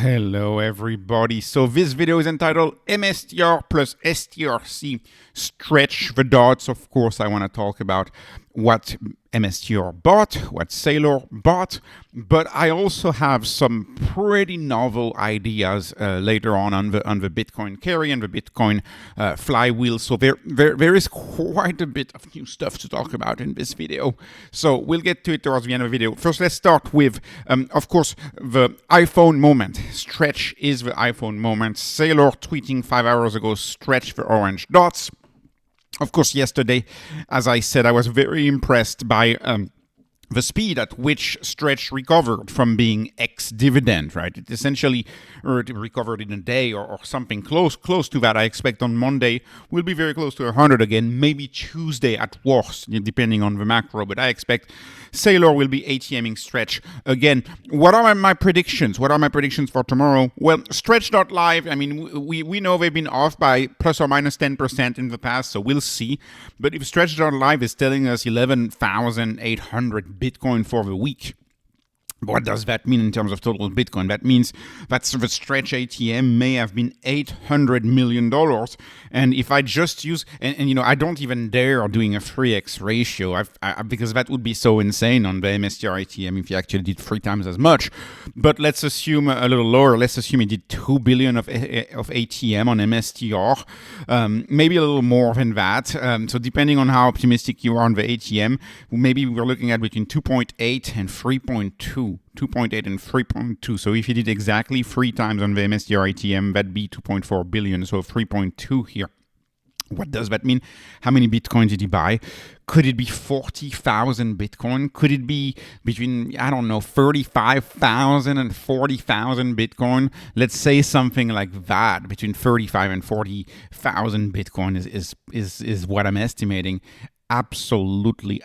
Hello everybody. So this video is entitled MSTR plus STRC Stretch the Dots. Of course, I want to talk about what MSTR bought, what Saylor bought, but I also have some pretty novel ideas later on the Bitcoin Carry and the Bitcoin Flywheel. So there is quite a bit of new stuff to talk about in this video. So we'll get to it towards the end of the video. First, let's start with, of course, the iPhone moment. Stretch is the iPhone moment. Saylor tweeting 5 hours ago, stretch the orange dots. Of course, yesterday, as I said, I was very impressed by the speed at which Stretch recovered from being ex-dividend, right? It essentially recovered in a day or something close to that. I expect on Monday we'll be very close to 100 again, maybe Tuesday at worst, depending on the macro. But I expect Saylor will be ATMing Stretch again. What are my predictions? What are my predictions for tomorrow? Well, Stretch.live, I mean, we know they've been off by plus or minus 10% in the past, so we'll see. But if Stretch.live is telling us 11,800 Bitcoin for the week, what does that mean in terms of total Bitcoin? That means that the Stretch ATM may have been $800 million. And if I just use, and you know, I don't even dare doing a 3x ratio because that would be so insane on the MSTR ATM if you actually did 3 times as much. But let's assume a little lower. Let's assume it did 2 billion of ATM on MSTR. Maybe a little more than that. So depending on how optimistic you are on the ATM, maybe we're looking at between 2.8 and 3.2. 2.8 and 3.2. So if you did exactly 3 times on the MSTR ATM, that'd be 2.4 billion. So 3.2 here. What does that mean? How many Bitcoin did he buy? Could it be 40,000 Bitcoin? Could it be between, I don't know, 35,000 and 40,000 Bitcoin? Let's say something like that. Between 35 and 40,000 Bitcoin is what I'm estimating. Absolutely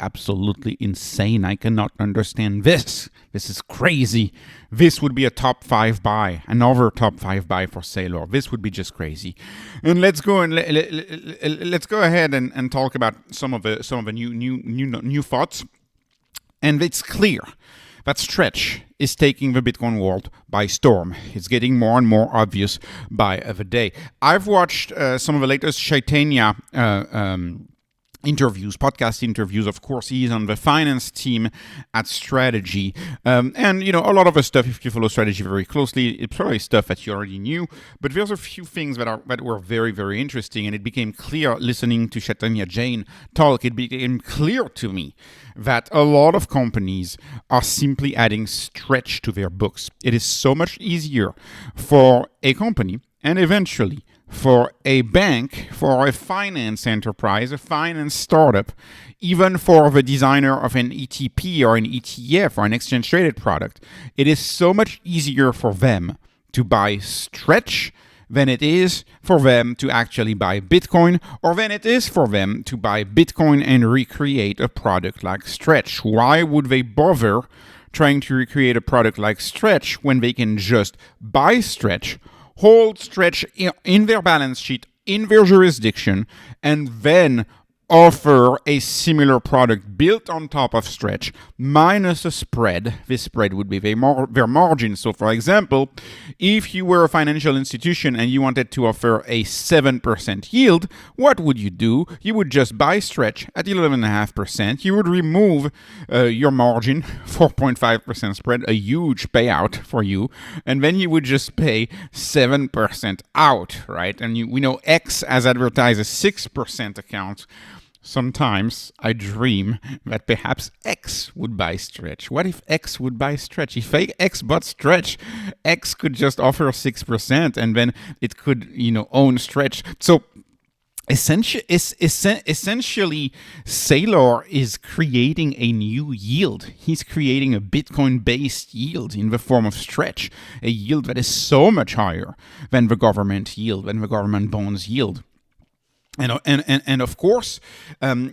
insane. I cannot understand this. This is crazy. This would be a top 5 buy, another top 5 buy for Saylor. This would be just crazy. And let's go ahead and talk about some of the new thoughts. And it's clear that Stretch is taking the Bitcoin world by storm. It's getting more and more obvious by the day. I've watched some of the latest Chaitanya podcast interviews. Of course, he's on the finance team at Strategy. And, you know, a lot of the stuff, if you follow Strategy very closely, it's probably stuff that you already knew. But there's a few things that were very, very interesting. And it became clear listening to Chaitanya Jain talk. It became clear to me that a lot of companies are simply adding Stretch to their books. It is so much easier for a company and eventually for a bank, for a finance enterprise, a finance startup, even for the designer of an ETP or an ETF or an exchange-traded product, it is so much easier for them to buy Stretch than it is for them to actually buy Bitcoin, or than it is for them to buy Bitcoin and recreate a product like Stretch. Why would they bother trying to recreate a product like Stretch when they can just buy Stretch, hold Stretch in their balance sheet, in their jurisdiction, and then offer a similar product built on top of Stretch minus a spread? This spread would be their margin. So, for example, if you were a financial institution and you wanted to offer a 7% yield, what would you do? You would just buy Stretch at 11.5%. You would remove your margin, 4.5% spread, a huge payout for you, and then you would just pay 7% out, right? And we know X has advertised a 6% account. Sometimes I dream that perhaps X would buy Stretch. What if X would buy Stretch? If X bought Stretch, X could just offer 6% and then it could, own Stretch. So essentially, Saylor is creating a new yield. He's creating a Bitcoin-based yield in the form of Stretch, a yield that is so much higher than the government yield, than the government bonds yield. And of course,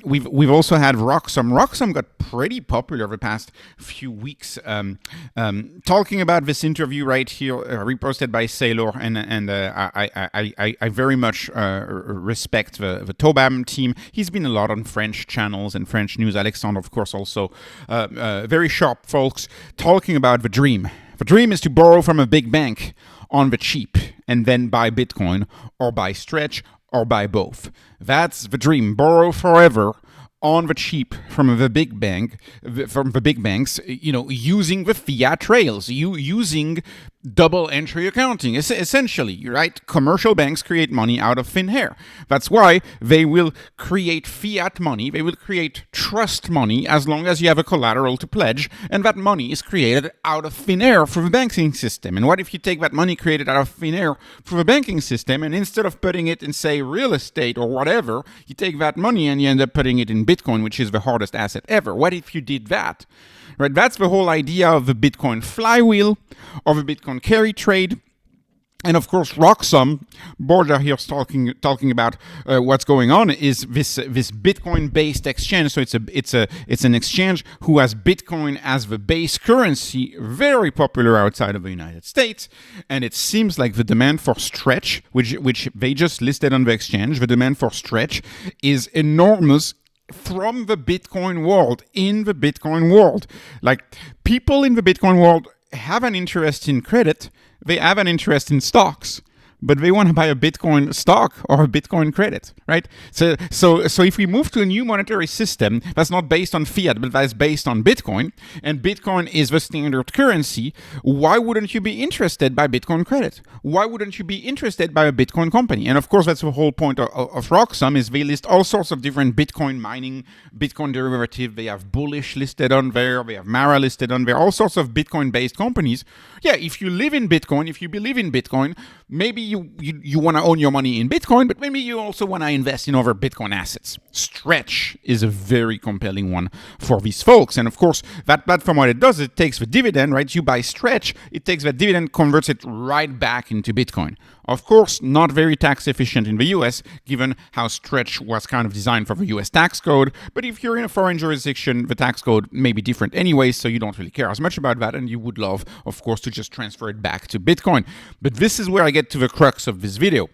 we've also had Roxum. Roxum got pretty popular the past few weeks. Talking about this interview right here, reposted by Saylor, and I very much respect the Tobam team. He's been a lot on French channels and French news. Alexandre, of course, also very sharp folks talking about the dream. The dream is to borrow from a big bank on the cheap and then buy Bitcoin or buy Stretch or buy both. That's the dream. Borrow forever on the cheap from the big banks, using the fiat rails, using double entry accounting, essentially, right? Commercial banks create money out of thin air. That's why they will create fiat money. They will create trust money as long as you have a collateral to pledge, and that money is created out of thin air for the banking system. And what if you take that money created out of thin air for the banking system, and instead of putting it in, say, real estate or whatever, you take that money and you end up putting it in Bitcoin, which is the hardest asset ever? What if you did that? Right, that's the whole idea of the Bitcoin flywheel, or the Bitcoin carry trade. And of course, Roxum, Borja here is talking about what's going on, is this Bitcoin-based exchange. So it's an exchange who has Bitcoin as the base currency, very popular outside of the United States. And it seems like the demand for Stretch, which they just listed on the exchange, the demand for Stretch is enormous from the Bitcoin world, in the Bitcoin world. Like, people in the Bitcoin world have an interest in credit, they have an interest in stocks, but they want to buy a Bitcoin stock or a Bitcoin credit, right? So if we move to a new monetary system that's not based on fiat, but that's based on Bitcoin, and Bitcoin is the standard currency, why wouldn't you be interested by Bitcoin credit? Why wouldn't you be interested by a Bitcoin company? And of course, that's the whole point of Roxum, is they list all sorts of different Bitcoin mining, Bitcoin derivative. They have Bullish listed on there, they have Mara listed on there, all sorts of Bitcoin-based companies. Yeah, if you live in Bitcoin, if you believe in Bitcoin, maybe you want to own your money in Bitcoin, but maybe you also want to invest in other Bitcoin assets. Stretch is a very compelling one for these folks. And of course, that platform, what it does, it takes the dividend, right? You buy Stretch, it takes that dividend, converts it right back into Bitcoin. Of course, not very tax efficient in the US, given how Stretch was kind of designed for the US tax code. But if you're in a foreign jurisdiction, the tax code may be different anyway, so you don't really care as much about that, and you would love, of course, to just transfer it back to Bitcoin. But this is where I get to the crux of this video.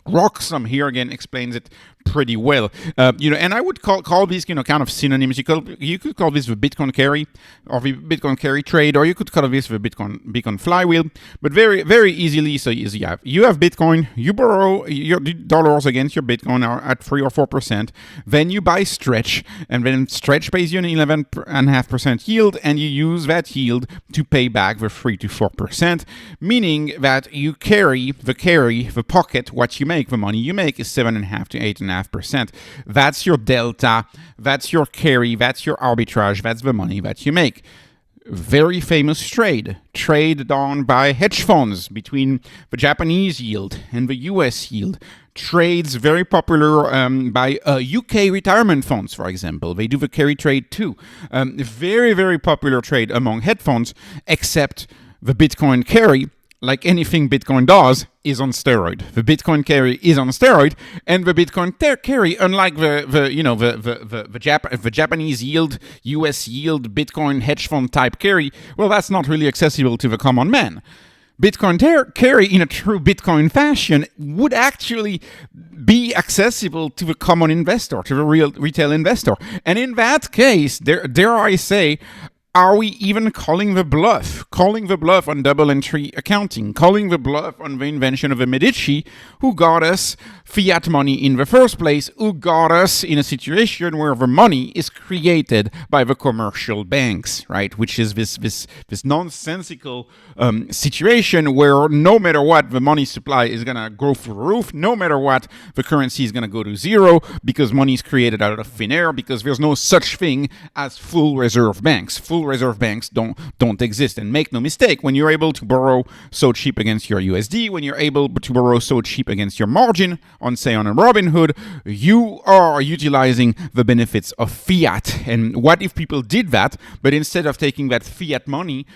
Roxum here again explains it pretty well, and I would call these kind of synonyms. You could call this the Bitcoin carry, or the Bitcoin carry trade, or you could call this the Bitcoin flywheel. But very, very easily, so easy. You have Bitcoin, you borrow your dollars against your Bitcoin at 3 or 4%. Then you buy Stretch, and then Stretch pays you an 11.5% yield, and you use that yield to pay back the 3 to 4%, meaning that you carry the pocket, what you make, the money you make is 7.5 to 8.5%. That's your delta, that's your carry, that's your arbitrage, that's the money that you make. Very famous trade done by hedge funds between the Japanese yield and the US yield. Trades very popular by UK retirement funds, for example. They do the carry trade too. Very, very popular trade among hedge funds, except the Bitcoin carry, like anything Bitcoin does, is on steroid. The Bitcoin carry is on steroid, and the Bitcoin carry, unlike the Japanese yield, US yield, Bitcoin hedge fund type carry, well, that's not really accessible to the common man. Bitcoin carry, in a true Bitcoin fashion, would actually be accessible to the common investor, to the real retail investor. And in that case, dare I say, are we even calling the bluff? Calling the bluff on double entry accounting, calling the bluff on the invention of the Medici, who got us fiat money in the first place, who got us in a situation where the money is created by the commercial banks, right? Which is this nonsensical situation where no matter what, the money supply is going to go through the roof, no matter what, the currency is going to go to zero, because money is created out of thin air, because there's no such thing as full reserve banks. Full reserve banks don't exist. And make no mistake, when you're able to borrow so cheap against your USD, when you're able to borrow so cheap against your margin on, say, on a Robinhood, you are utilizing the benefits of fiat. And what if people did that, but instead of taking that fiat money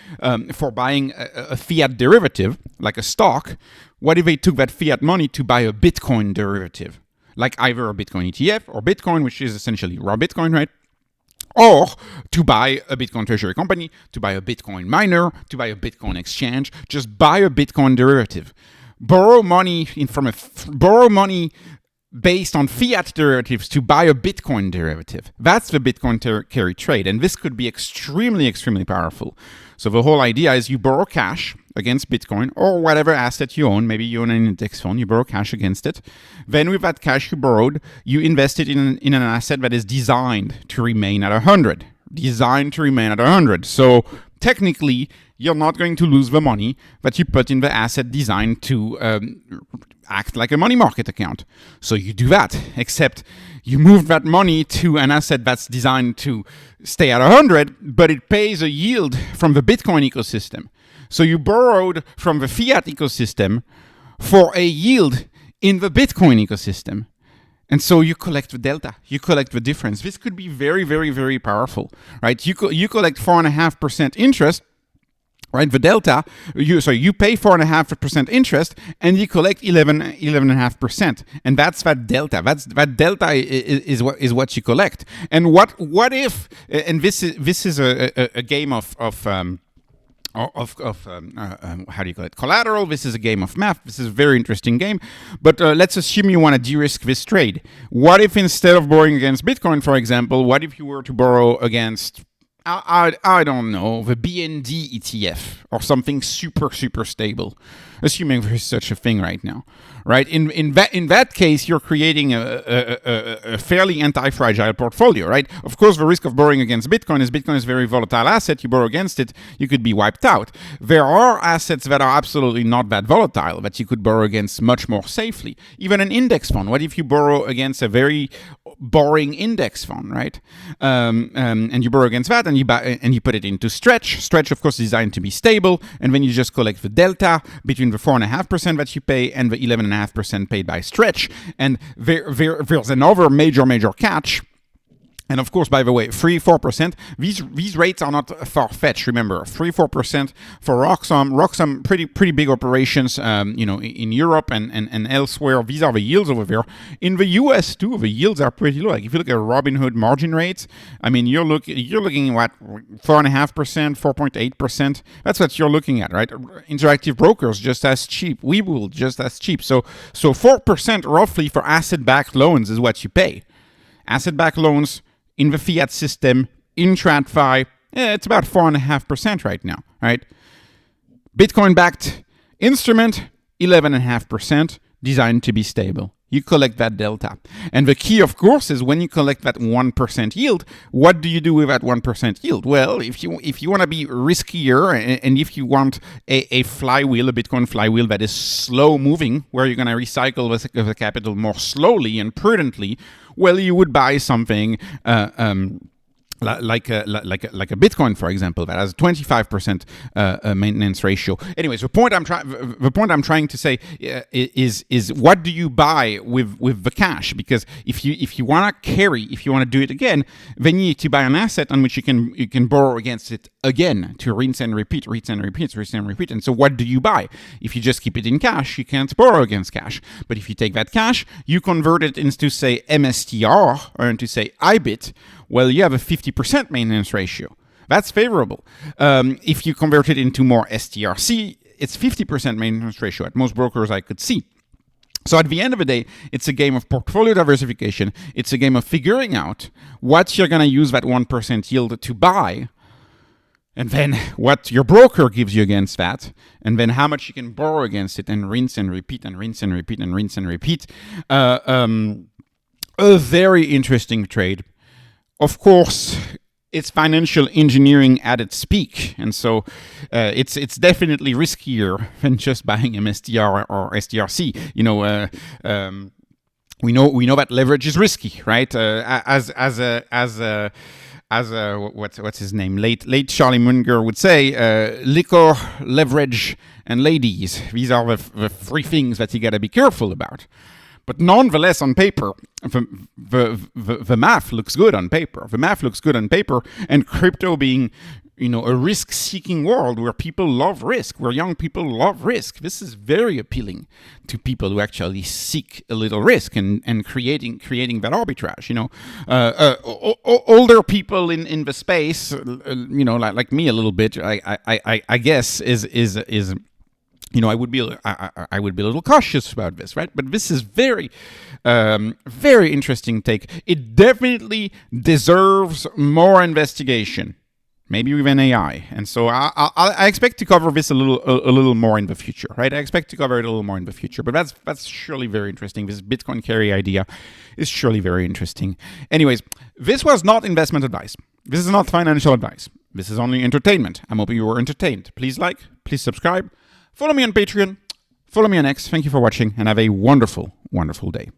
for buying a fiat derivative, like a stock, what if they took that fiat money to buy a Bitcoin derivative, like either a Bitcoin ETF or Bitcoin, which is essentially raw Bitcoin, right? Or to buy a Bitcoin treasury company, to buy a Bitcoin miner, to buy a Bitcoin exchange, just buy a Bitcoin derivative. Borrow money based on fiat derivatives to buy a Bitcoin derivative. That's the Bitcoin carry trade, and this could be extremely, extremely powerful. So the whole idea is you borrow cash against Bitcoin or whatever asset you own. Maybe you own an index fund, you borrow cash against it. Then with that cash you borrowed, you invest it in an asset that is designed to remain at 100. Designed to remain at 100. So technically, you're not going to lose the money that you put in the asset designed to act like a money market account. So you do that, except you move that money to an asset that's designed to stay at 100, but it pays a yield from the Bitcoin ecosystem. So you borrowed from the fiat ecosystem for a yield in the Bitcoin ecosystem. And so you collect the delta, you collect the difference. This could be very, very, very powerful, right? You collect 4.5% interest, right? The delta, you pay 4.5% interest, and you collect 11.5%, and that's that delta. That delta is what you collect. And what if? And this is a game of how do you call it? Collateral. This is a game of math. This is a very interesting game. But let's assume you want to de-risk this trade. What if instead of borrowing against Bitcoin, for example, what if you were to borrow against, I don't know, the BND ETF or something super, super stable, assuming there's such a thing right now, right? In that case, you're creating a fairly anti-fragile portfolio, right? Of course, the risk of borrowing against Bitcoin is a very volatile asset. You borrow against it, you could be wiped out. There are assets that are absolutely not that volatile that you could borrow against much more safely. Even an index fund. What if you borrow against a very boring index fund, right? And you borrow against that, and you put it into Stretch. Stretch, of course, is designed to be stable, and then you just collect the delta between the 4.5% that you pay and the 11.5% paid by Stretch. And there's another major catch. And of course, by the way, 3-4%, these rates are not far-fetched. Remember, 3-4% for Roxum, pretty big operations, in Europe and elsewhere. These are the yields over there. In the US too, the yields are pretty low. Like if you look at Robinhood margin rates, I mean, you're looking at 4.5%, 4.8%. That's what you're looking at, right? Interactive brokers just as cheap. Webull just as cheap. So 4% roughly for asset-backed loans is what you pay. Asset-backed loans in the fiat system, in TradFi, it's about 4.5% right now, right? Bitcoin-backed instrument, 11.5%, designed to be stable. You collect that delta. And the key, of course, is when you collect that 1% yield, what do you do with that 1% yield? Well, if you want to be riskier and if you want a flywheel, a Bitcoin flywheel that is slow moving, where you're going to recycle the capital more slowly and prudently, well, you would buy something like a Bitcoin, for example, that has a 25% maintenance ratio. Anyways, the point I'm trying to say is what do you buy with the cash? Because if you want to do it again, then you need to buy an asset on which you can borrow against it again to rinse and repeat. And so what do you buy? If you just keep it in cash, you can't borrow against cash. But if you take that cash, you convert it into, say, MSTR or into, say, IBIT, well, you have a 50% maintenance ratio. That's favorable. If you convert it into more STRC, it's 50% maintenance ratio at most brokers I could see. So at the end of the day, it's a game of portfolio diversification. It's a game of figuring out what you're going to use that 1% yield to buy, and then what your broker gives you against that, and then how much you can borrow against it, and rinse and repeat and rinse and repeat and rinse and repeat. A very interesting trade. Of course, it's financial engineering at its peak, and so it's definitely riskier than just buying MSTR or STRC. We know that leverage is risky, right? What's his name? Late Charlie Munger would say, liquor, leverage, and ladies. These are the three things that you got to be careful about. But nonetheless, on paper, the math looks good on paper. The math looks good on paper, and crypto being, a risk-seeking world where people love risk, where young people love risk. This is very appealing to people who actually seek a little risk and creating that arbitrage. Older people in the space, like me a little bit, I guess is. I would be a little cautious about this, right? But this is very, very interesting take. It definitely deserves more investigation. maybe even AI. And so I expect to cover this a little more in the future, right? I expect to cover it a little more in the future, but that's surely very interesting. This Bitcoin carry idea is surely very interesting. Anyways, this was not investment advice. This is not financial advice. This is only entertainment. I'm hoping you were entertained. Please like, please subscribe, follow me on Patreon, follow me on X. Thank you for watching and have a wonderful, wonderful day.